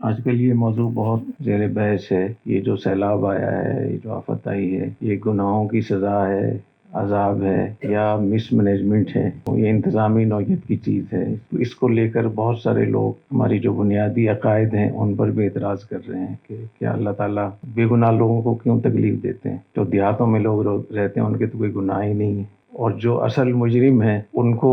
آج کل یہ موضوع بہت زیر بحث ہے۔ یہ جو سیلاب آیا ہے، یہ جو آفت آئی ہے، یہ گناہوں کی سزا ہے، عذاب ہے یا مس مینجمنٹ ہے؟ یہ انتظامی نوعیت کی چیز ہے۔ اس کو لے کر بہت سارے لوگ ہماری جو بنیادی عقائد ہیں ان پر بھی اعتراض کر رہے ہیں کہ کیا اللہ تعالیٰ بے گناہ لوگوں کو کیوں تکلیف دیتے ہیں؟ جو دیہاتوں میں لوگ رہتے ہیں ان کے تو کوئی گناہ ہی نہیں ہے، اور جو اصل مجرم ہیں ان کو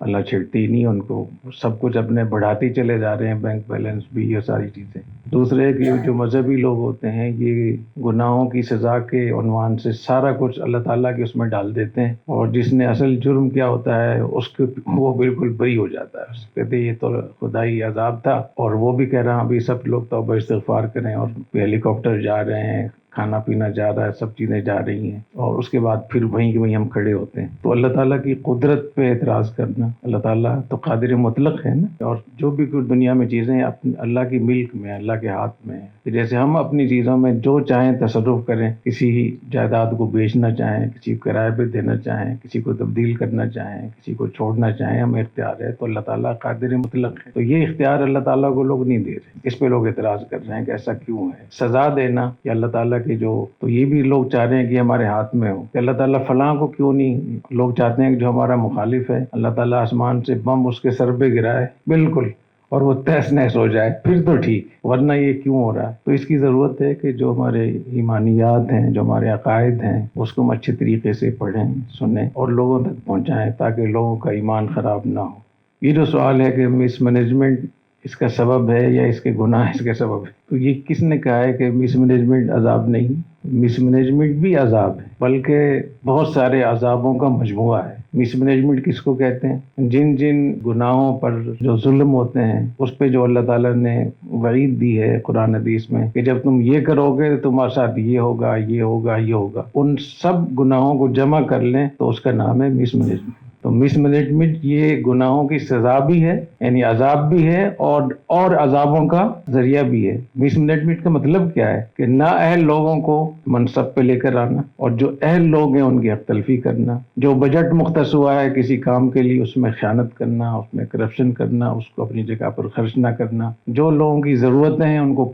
اللہ چھڑتی نہیں، ان کو سب کچھ اپنے بڑھاتے چلے جا رہے ہیں، بینک بیلنس بھی، یہ ساری چیزیں۔ دوسرے کہ جو مذہبی لوگ ہوتے ہیں یہ گناہوں کی سزا کے عنوان سے سارا کچھ اللہ تعالیٰ کے اس میں ڈال دیتے ہیں، اور جس نے اصل جرم کیا ہوتا ہے اس کے وہ بالکل بری ہو جاتا ہے۔ کہتے ہیں یہ تو خدائی عذاب تھا، اور وہ بھی کہہ رہا ہوں ابھی سب لوگ توبہ استغفار کریں، اور ہیلی کاپٹر جا رہے ہیں، کھانا پینا جا رہا ہے، سب چیزیں جا رہی ہیں، اور اس کے بعد پھر وہیں کے وہیں ہم کھڑے ہوتے ہیں۔ تو اللہ تعالیٰ کی قدرت پہ اعتراض کرنا، اللہ تعالیٰ تو قادر مطلق ہے نا، اور جو بھی کچھ دنیا میں چیزیں اللہ کی ملک میں، اللہ کے ہاتھ میں ہے۔ جیسے ہم اپنی چیزوں میں جو چاہیں تصرف کریں، کسی جائیداد کو بیچنا چاہیں، کسی کو کرائے پہ دینا چاہیں، کسی کو تبدیل کرنا چاہیں، کسی کو چھوڑنا چاہیں، ہمیں اختیار ہے۔ تو اللہ تعالیٰ قادر مطلق ہے، تو یہ اختیار اللہ تعالیٰ کو لوگ نہیں دے رہے۔ اس پہ لوگ اعتراض کر رہے ہیں کہ ایسا کیوں ہے؟ سزا دینا یا اللہ تعالیٰ کے جو، تو یہ بھی لوگ چاہ رہے ہیں کہ ہمارے ہاتھ میں ہو کہ اللہ تعالیٰ فلاں کو کیوں نہیں۔ لوگ چاہتے ہیں کہ جو ہمارا مخالف ہے اللہ تعالیٰ آسمان سے بم اس کے سر پہ گرائے، بالکل، اور وہ تہس نہس ہو جائے، پھر تو ٹھیک، ورنہ یہ کیوں ہو رہا ہے؟ تو اس کی ضرورت ہے کہ جو ہمارے ایمانیات ہیں، جو ہمارے عقائد ہیں، اس کو ہم اچھے طریقے سے پڑھیں، سنیں اور لوگوں تک پہنچائیں تاکہ لوگوں کا ایمان خراب نہ ہو۔ یہ جو سوال ہے کہ مس مینجمنٹ اس کا سبب ہے یا اس کے گناہ اس کے سبب ہے، تو یہ کس نے کہا ہے کہ مس مینجمنٹ عذاب نہیں؟ مس مینجمنٹ بھی عذاب ہے، بلکہ بہت سارے عذابوں کا مجموعہ ہے۔ مس مینجمنٹ کس کو کہتے ہیں؟ جن گناہوں پر جو ظلم ہوتے ہیں اس پہ جو اللہ تعالیٰ نے وعید دی ہے قرآن حدیث میں کہ جب تم یہ کرو گے تو تمہارے ساتھ یہ ہوگا، یہ ہوگا، یہ ہوگا، ان سب گناہوں کو جمع کر لیں تو اس کا نام ہے مس مینجمنٹ۔ تو مس مینجمنٹ یہ گناہوں کی سزا بھی ہے، یعنی عذاب بھی ہے، اور عذابوں کا ذریعہ بھی ہے۔ مس مینجمنٹ کا مطلب کیا ہے؟ کہ نااہل لوگوں کو منصب پہ لے کر آنا، اور جو اہل لوگ ہیں ان کی حق تلفی کرنا، جو بجٹ مختص ہوا ہے کسی کام کے لیے اس میں خیانت کرنا، اس میں کرپشن کرنا، اس کو اپنی جگہ پر خرچ نہ کرنا، جو لوگوں کی ضرورتیں ہیں ان کو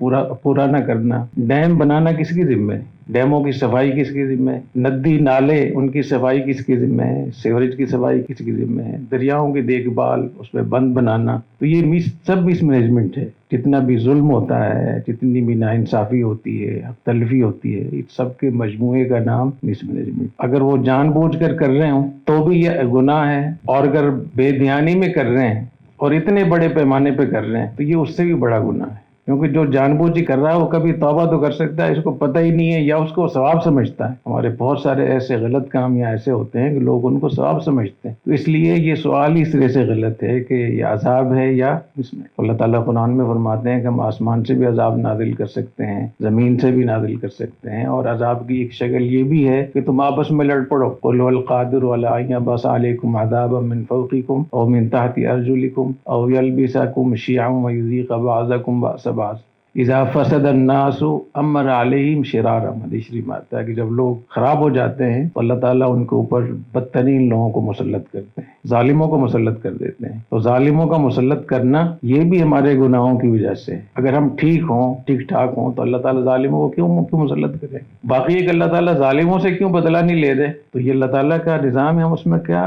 پورا نہ کرنا۔ ڈیم بنانا کس کی ذمہ ہے؟ ڈیموں کی صفائی کس کی ذمہ ہے؟ ندی نالے ان کی صفائی کس کی ذمہ ہے؟ سیوریج کی صفائی کس کی ذمہ ہے؟ دریاؤں کی دیکھ بھال، اس پہ بند بنانا، تو یہ سب مس مینجمنٹ ہے۔ جتنا بھی ظلم ہوتا ہے، جتنی بھی ناانصافی ہوتی ہے، حق تلفی ہوتی ہے، اس سب کے مجموعے کا نام مس مینجمنٹ۔ اگر وہ جان بوجھ کر رہے ہوں تو بھی یہ گناہ ہے، اور اگر بے دھیانی میں کر رہے ہیں اور اتنے بڑے پیمانے پہ کر رہے ہیں تو یہ اس سے بھی بڑا گناہ ہے، کیونکہ جو جان بوجھ کر رہا ہے وہ کبھی توبہ تو کر سکتا ہے، اس کو پتہ ہی نہیں ہے، یا اس کو ثواب سمجھتا ہے۔ ہمارے بہت سارے ایسے غلط کام یا ایسے ہوتے ہیں کہ لوگ ان کو ثواب سمجھتے ہیں، تو اس لیے یہ سوال اس طرح سے غلط ہے کہ یہ عذاب ہے یا اس میں۔ اللہ تعالیٰ قرآن میں فرماتے ہیں کہ ہم آسمان سے بھی عذاب نازل کر سکتے ہیں، زمین سے بھی نازل کر سکتے ہیں، اور عذاب کی ایک شکل یہ بھی ہے کہ تم آپس میں لڑ پڑو۔ قل هو القادر على ان يبعث عليكم عذابا من فوقكم او من تحت ارجلكم او يلبسكم شيعا ويذيق بعضكم بأس بعض اذا فسد الناس امر علیہم شرارا۔ حدیث شریف میں آتا ہے کہ جب لوگ خراب ہو جاتے ہیں تو اللہ تعالیٰ ان کے اوپر بدترین لوگوں کو مسلط کرتے ہیں، ظالموں کو مسلط کر دیتے ہیں۔ تو ظالموں کا مسلط کرنا یہ بھی ہمارے گناہوں کی وجہ سے ہے۔ اگر ہم ٹھیک ہوں، ٹھیک ٹھاک ہوں، تو اللہ تعالیٰ ظالموں کو کیوں مسلط کرے؟ باقی ایک اللہ تعالیٰ ظالموں سے کیوں بدلہ نہیں لے رہے؟ تو یہ اللہ تعالیٰ کا نظام ہے، ہم اس میں کیا،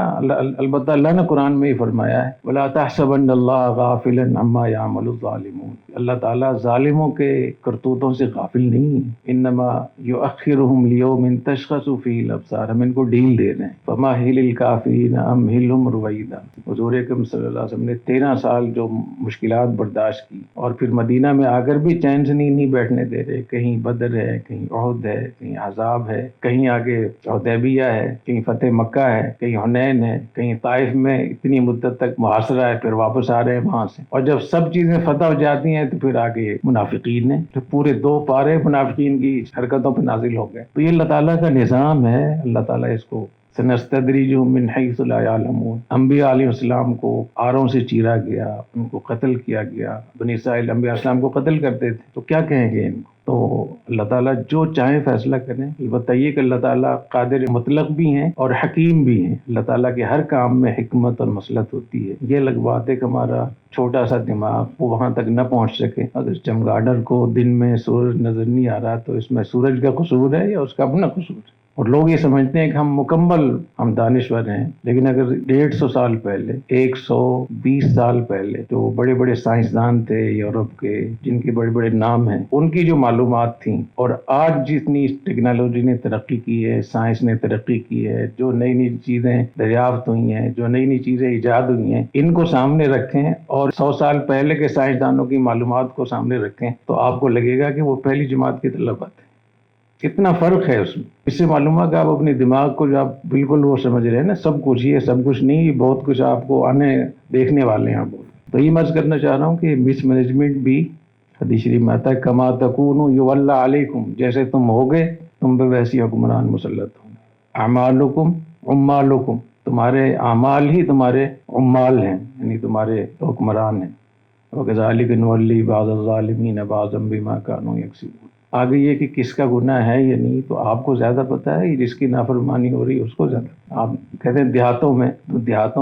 البتہ اللہ نے قرآن میں ہی فرمایا ہے وَلَا تَحْسَبَنَّ اللَّهَ غَافِلًا عَمَّا يَعْمَلُ الظَّالِمُونَ۔ اللہ تعالیٰ ظالموں کے کرتوتوں سے غافل نہیں ہے۔ انما یؤخرهم لیوم تشخص فیہ الابصار، ہم ان کو ڈیل دے رہے ہیں۔ فمہل الکافرین امہلہم رویدا۔ حضور اکرم صلی اللہ علیہ وسلم نے 13 سال جو مشکلات برداشت کی، اور پھر مدینہ میں آ کر بھی چین سے نہیں بیٹھنے دے رہے۔ کہیں بدر ہے، کہیں احد ہے، کہیں احزاب ہے، کہیں آگے حدیبیہ ہے، کہیں فتح مکہ ہے، کہیں حنین ہے، کہیں طائف میں اتنی مدت تک محاصرہ ہے، پھر واپس آ رہے ہیں وہاں سے، اور جب سب چیزیں فتح ہو جاتی ہیں تو پھر آگے منافقین ہیں، تو پورے 2 پارے منافقین کی حرکتوں پہ نازل ہو گئے۔ تو یہ اللہ تعالیٰ کا نظام ہے، اللہ تعالیٰ اس کو سنستدرجہم من حیث لا یعلمون۔ انبیاء علیہ السلام کو آروں سے چیرا گیا، ان کو قتل کیا گیا، بنی اسرائیل انبیاء السلام کو قتل کرتے تھے، تو کیا کہیں گے ان کو؟ تو اللہ تعالیٰ جو چاہے فیصلہ کریں. البتہ یہ کہ اللہ تعالیٰ قادر مطلق بھی ہیں اور حکیم بھی ہیں. اللہ تعالیٰ کے ہر کام میں حکمت اور مصلحت ہوتی ہے. یہ الگ بات ہے کہ ہمارا چھوٹا سا دماغ وہ وہاں تک نہ پہنچ سکے. اگر چمگادڑ کو دن میں سورج نظر نہیں آ رہا تو اس میں سورج کا قصور ہے یا اس کا اپنا قصور ہے؟ اور لوگ یہ سمجھتے ہیں کہ ہم دانشور ہیں. لیکن اگر 150 سال پہلے 120 سال پہلے جو بڑے بڑے سائنسدان تھے یورپ کے جن کے بڑے بڑے نام ہیں ان کی جو معلومات تھیں اور آج جتنی ٹیکنالوجی نے ترقی کی ہے, سائنس نے ترقی کی ہے, جو نئی نئی چیزیں دریافت ہوئی ہیں, جو نئی نئی چیزیں ایجاد ہوئی ہیں, ان کو سامنے رکھیں اور 100 سال پہلے کے سائنسدانوں کی معلومات کو سامنے رکھیں تو آپ کو لگے گا کہ وہ پہلی جماعت کے طلباء تھے. کتنا فرق ہے اس میں. اس سے معلوم ہے کہ آپ اپنے دماغ کو جو آپ بالکل وہ سمجھ رہے ہیں نا سب کچھ, یہ سب کچھ نہیں, یہ بہت کچھ آپ کو آنے دیکھنے والے ہیں. تو یہ میں عرض کرنا چاہ رہا ہوں کہ مس مینجمنٹ بھی حدیث شریف میں آتا ہے کما تکونوا یولی علیکم, جیسے تم ہوگے تم پہ ویسی حکمران مسلط ہوں. اعمالکم عمالکم, تمہارے اعمال ہی تمہارے عمال ہیں یعنی تمہارے حکمران ہیں. وکذالک نولی بعض الظالمین بعضا بما کانوا یکسبون. آگے یہ کہ کس کا گناہ ہے یا نہیں تو آپ کو زیادہ پتہ ہے, جس کی نافرمانی ہو رہی ہے اس کو زیادہ. آپ کہتے ہیں دیہاتوں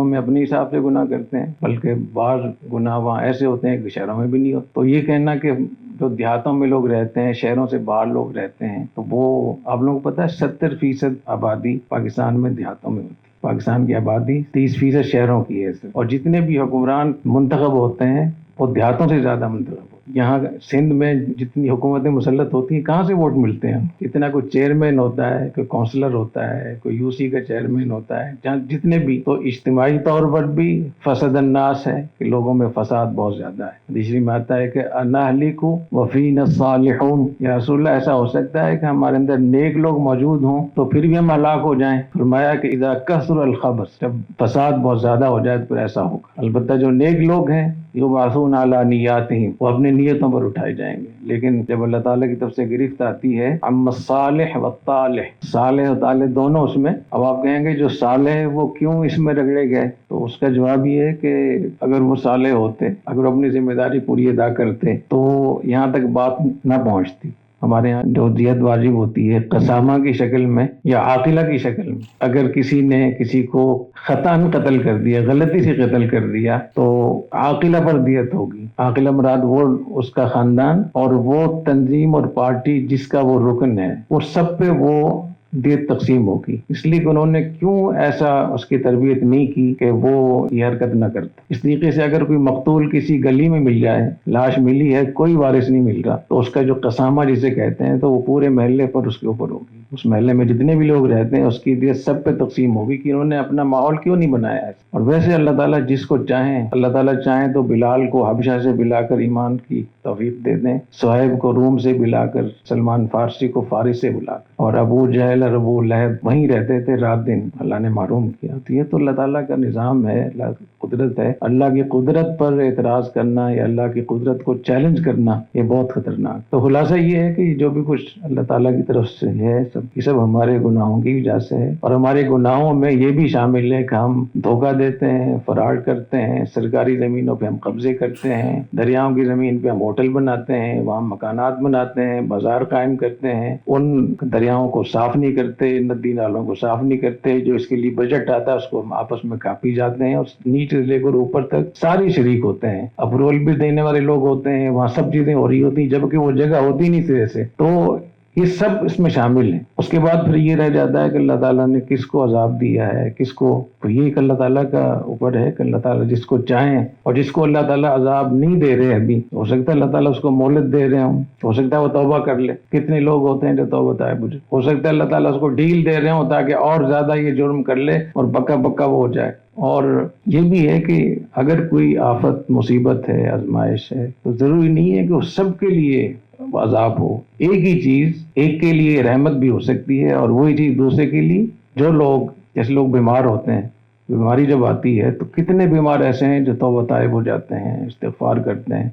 میں اپنے حساب سے گناہ کرتے ہیں, بلکہ بعض گناہ وہاں ایسے ہوتے ہیں کہ شہروں میں بھی نہیں ہوتے. تو یہ کہنا کہ جو دیہاتوں میں لوگ رہتے ہیں, شہروں سے باہر لوگ رہتے ہیں, تو وہ آپ لوگوں کو پتہ ہے 70% آبادی پاکستان میں دیہاتوں میں ہوتی ہے. پاکستان کی آبادی 30% شہروں کی ہے, اور جتنے بھی حکمران منتخب ہوتے ہیں وہ دیہاتوں سے زیادہ منتخب ہوتے ہیں. یہاں سندھ میں جتنی حکومتیں مسلط ہوتی ہیں کہاں سے ووٹ ملتے ہیں؟ کتنا کوئی چیئرمین ہوتا ہے, کوئی کونسلر ہوتا ہے, کوئی یو سی کا چیئرمین ہوتا ہے, جہاں جتنے بھی. تو اجتماعی طور پر بھی فساد الناس ہے کہ لوگوں میں فساد بہت زیادہ ہے. دوسری میں آتا ہے کہ انا اہلک وفینا الصالحون, یا رسول اللہ ایسا ہو سکتا ہے کہ ہمارے اندر نیک لوگ موجود ہوں تو پھر بھی ہم ہلاک ہو جائیں؟ فرمایا کہ اذا کثر الخبث, جب فساد بہت زیادہ ہو جائے تو پھر ایسا ہوگا. البتہ جو نیک لوگ ہیں یبعثون علی نیاتہم, وہ اپنے نیتوں پر اٹھائے جائیں گے. لیکن جب اللہ تعالیٰ کی طرف سے گرفت آتی ہے اما الصالح والطالح, صالح و طالح دونوں اس میں, اب آپ کہیں گے جو صالح ہے وہ کیوں اس میں رگڑے گئے؟ تو اس کا جواب یہ ہے کہ اگر وہ صالح ہوتے, اگر اپنی ذمہ داری پوری ادا کرتے تو یہاں تک بات نہ پہنچتی. ہمارے یہاں جو دیت واجب ہوتی ہے قسامہ کی شکل میں یا عاقلہ کی شکل میں, اگر کسی نے کسی کو خطاً قتل کر دیا, غلطی سے قتل کر دیا, تو عاقلہ پر دیت ہوگی. عاقلہ مراد وہ اس کا خاندان اور وہ تنظیم اور پارٹی جس کا وہ رکن ہے, وہ سب پہ وہ دیت تقسیم ہوگی. اس لیے کہ انہوں نے کیوں ایسا اس کی تربیت نہیں کی کہ وہ یہ حرکت نہ کرتا. اس طریقے سے اگر کوئی مقتول کسی گلی میں مل جائے, لاش ملی ہے, کوئی وارث نہیں مل رہا, تو اس کا جو قسامہ جسے کہتے ہیں تو وہ پورے محلے پر اس کے اوپر ہوگی. اس محلے میں جتنے بھی لوگ رہتے ہیں اس کی دیت سب پہ تقسیم ہوگی کہ انہوں نے اپنا ماحول کیوں نہیں بنایا ہے. اور ویسے اللہ تعالیٰ جس کو چاہیں, اللہ تعالیٰ چاہیں تو بلال کو حبشہ سے بلا کر ایمان کی توفیق دے دیں, صہیب کو روم سے بلا کر, سلمان فارسی کو فارس سے بلا کر, اور ابو جہل اور ابو لہب وہیں رہتے تھے رات دن, اللہ نے محروم کیا. تو یہ تو اللہ تعالیٰ کا نظام ہے, اللہ کی قدرت ہے. اللہ کی قدرت پر اعتراض کرنا یا اللہ کی قدرت کو چیلنج کرنا یہ بہت خطرناک. تو خلاصہ یہ ہے کہ جو بھی کچھ اللہ تعالیٰ کی طرف سے ہے سب کی سب ہمارے گناہوں کی وجہ سے ہے, اور ہمارے گناہوں میں یہ بھی شامل ہے کہ ہم دھوکہ دیتے ہیں, فراڈ کرتے ہیں, سرکاری زمینوں پہ ہم قبضے کرتے ہیں, دریاؤں کی زمین پہ ہم ہوٹل بناتے ہیں, وہاں مکانات بناتے ہیں, بازار قائم کرتے ہیں, ان دریاؤں کو صاف نہیں کرتے, ندی نالوں کو صاف نہیں کرتے, جو اس کے لیے بجٹ آتا ہے اس کو ہم آپس میں کاپی جاتے ہیں, اور نیچے سے لے کر اوپر تک ساری شریک ہوتے ہیں. اپروول بھی دینے والے لوگ ہوتے ہیں, وہاں سب چیزیں ہو رہی ہوتی ہیں جبکہ وہ جگہ ہوتی نہیں سرے سے. تو یہ سب اس میں شامل ہیں. اس کے بعد پھر یہ رہ جاتا ہے کہ اللہ تعالیٰ نے کس کو عذاب دیا ہے, کس کو. تو یہ ایک اللہ تعالیٰ کا اوپر ہے کہ اللہ تعالیٰ جس کو چاہیں, اور جس کو اللہ تعالیٰ عذاب نہیں دے رہے ابھی, ہو سکتا ہے اللہ تعالیٰ اس کو مہلت دے رہے ہوں, ہو سکتا ہے وہ توبہ کر لے. کتنے لوگ ہوتے ہیں جو توبہ طائب ہو جائے. ہو سکتا ہے اللہ تعالیٰ اس کو ڈیل دے رہے ہوں تاکہ اور زیادہ یہ جرم کر لے اور پکا پکا وہ ہو جائے. اور یہ بھی ہے کہ اگر کوئی آفت, مصیبت ہے, آزمائش ہے, تو ضروری نہیں ہے کہ وہ سب کے لیے عذاب ہو. ایک ہی چیز ایک کے لیے رحمت بھی ہو سکتی ہے, اور وہی چیز دوسرے کے لیے. جو لوگ, جیسے لوگ بیمار ہوتے ہیں, بیماری جب آتی ہے تو کتنے بیمار ایسے ہیں جو توبہ طائب ہو جاتے ہیں, استغفار کرتے ہیں.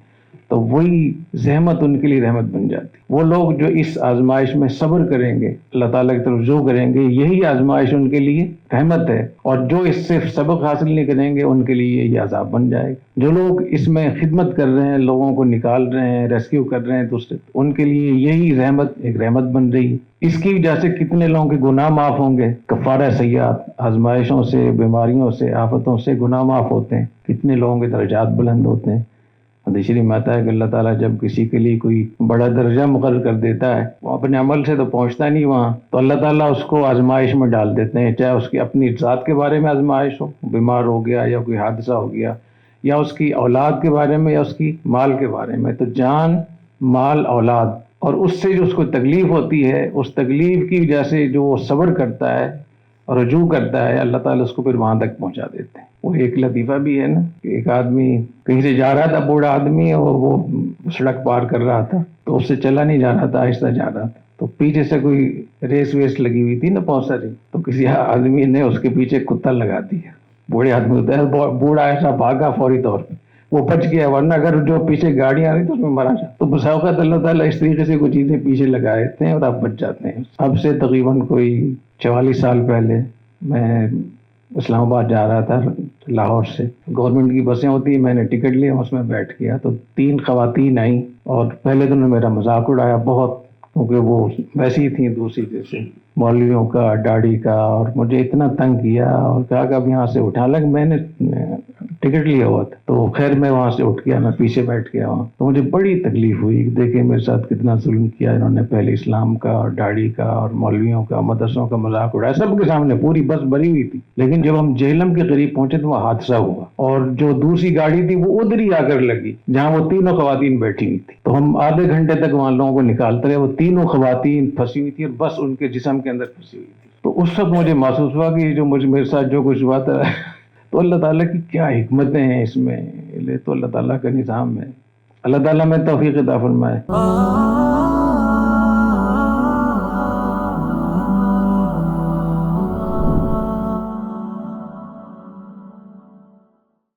تو وہی زحمت ان کے لیے رحمت بن جاتی. وہ لوگ جو اس آزمائش میں صبر کریں گے، اللہ تعالیٰ کی طرف رجوع کریں گے، یہی آزمائش ان کے لیے رحمت ہے. اور جو اس سے سبق حاصل نہیں کریں گے ان کے لیے یہ عذاب بن جائے گا. جو لوگ اس میں خدمت کر رہے ہیں، لوگوں کو نکال رہے ہیں، ریسکیو کر رہے ہیں دوسرے، ان کے لیے یہی رحمت ایک رحمت بن رہی ہے. اس کی وجہ سے کتنے لوگوں کے گناہ معاف ہوں گے. کفارہ سیئات، آزمائشوں سے، بیماریوں سے، آفتوں سے گناہ معاف ہوتے ہیں. کتنے لوگوں کے درجات بلند ہوتے ہیں. حدیث شریف میں آتا ہے کہ اللہ تعالیٰ جب کسی کے لیے کوئی بڑا درجہ مقرر کر دیتا ہے، وہ اپنے عمل سے تو پہنچتا نہیں وہاں، تو اللہ تعالیٰ اس کو آزمائش میں ڈال دیتے ہیں. چاہے اس کی اپنی ذات کے بارے میں آزمائش ہو، بیمار ہو گیا یا کوئی حادثہ ہو گیا، یا اس کی اولاد کے بارے میں، یا اس کی مال کے بارے میں. تو جان، مال، اولاد، اور اس سے جو اس کو تکلیف ہوتی ہے، اس تکلیف کی وجہ سے جو وہ صبر کرتا ہے اور رجوع کرتا ہے، اللہ تعالیٰ اس کو پھر وہاں تک پہنچا دیتے ہیں. وہ ایک لطیفہ بھی ہے نا کہ ایک آدمی کہیں سے جا رہا تھا، بوڑھا آدمی، اور وہ سڑک پار کر رہا تھا، تو اس سے چلا نہیں جا رہا تھا، آہستہ جا رہا تھا. تو پیچھے سے کوئی ریس ویس لگی ہوئی تھی نا بہت ساری، تو کسی آدمی نے اس کے پیچھے کتا لگا دیا. بوڑھے آدمی ہوتا ہے، بوڑھا ایسا بھاگا فوری طور پہ، وہ بچ گیا، ورنہ اگر جو پیچھے گاڑی آ رہی تو اس میں مرا جاتا. تو بسا اوقات اللہ تعالیٰ اس طریقے سے کوئی چیزیں پیچھے لگا دیتے ہیں اور آپ بچ جاتے ہیں. اب سے تقریباً کوئی 44 سال پہلے میں اسلام آباد جا رہا تھا لاہور سے. گورنمنٹ کی بسیں ہوتی ہیں، میں نے ٹکٹ لیا، اس میں بیٹھ گیا. تو 3 خواتین آئیں اور پہلے تو انہوں نے میرا مذاق اڑایا بہت، کیونکہ وہ ویسی تھیں دوسری جیسے مولویوں کا، داڑھی کا، اور مجھے اتنا تنگ کیا اور کہا کہ اب یہاں سے اٹھا. لگ میں نے ٹکٹ لیا ہوا تھا، تو خیر میں وہاں سے اٹھ گیا، میں پیچھے بیٹھ گیا وہاں. تو مجھے بڑی تکلیف ہوئی کہ دیکھیں میرے ساتھ کتنا ظلم کیا انہوں نے. پہلے اسلام کا اور داڑھی کا اور مولویوں کا، مدرسوں کا مذاق اڑایا سب کے سامنے، پوری بس بھری ہوئی تھی. لیکن جب ہم جہلم کے قریب پہنچے تو وہ حادثہ ہوا، اور جو دوسری گاڑی تھی وہ ادھر ہی آ کر لگی جہاں وہ تینوں خواتین بیٹھی ہوئی تھی. تو ہم آدھے گھنٹے تک وہاں لوگوں کو نکالتے رہے. وہ تینوں خواتین پھنسی ہوئی تھی اور بس ان کے جسم کے اندر پھنسی ہوئی تھی. تو اس وقت مجھے محسوس ہوا کہ جو میرے ساتھ جو کچھ ہوا تھا تو اللہ تعالیٰ کی کیا حکمتیں ہیں اس میں. یہ تو اللہ تعالیٰ کا نظام ہے. اللہ تعالیٰ میں توفیق عطا فرمائے.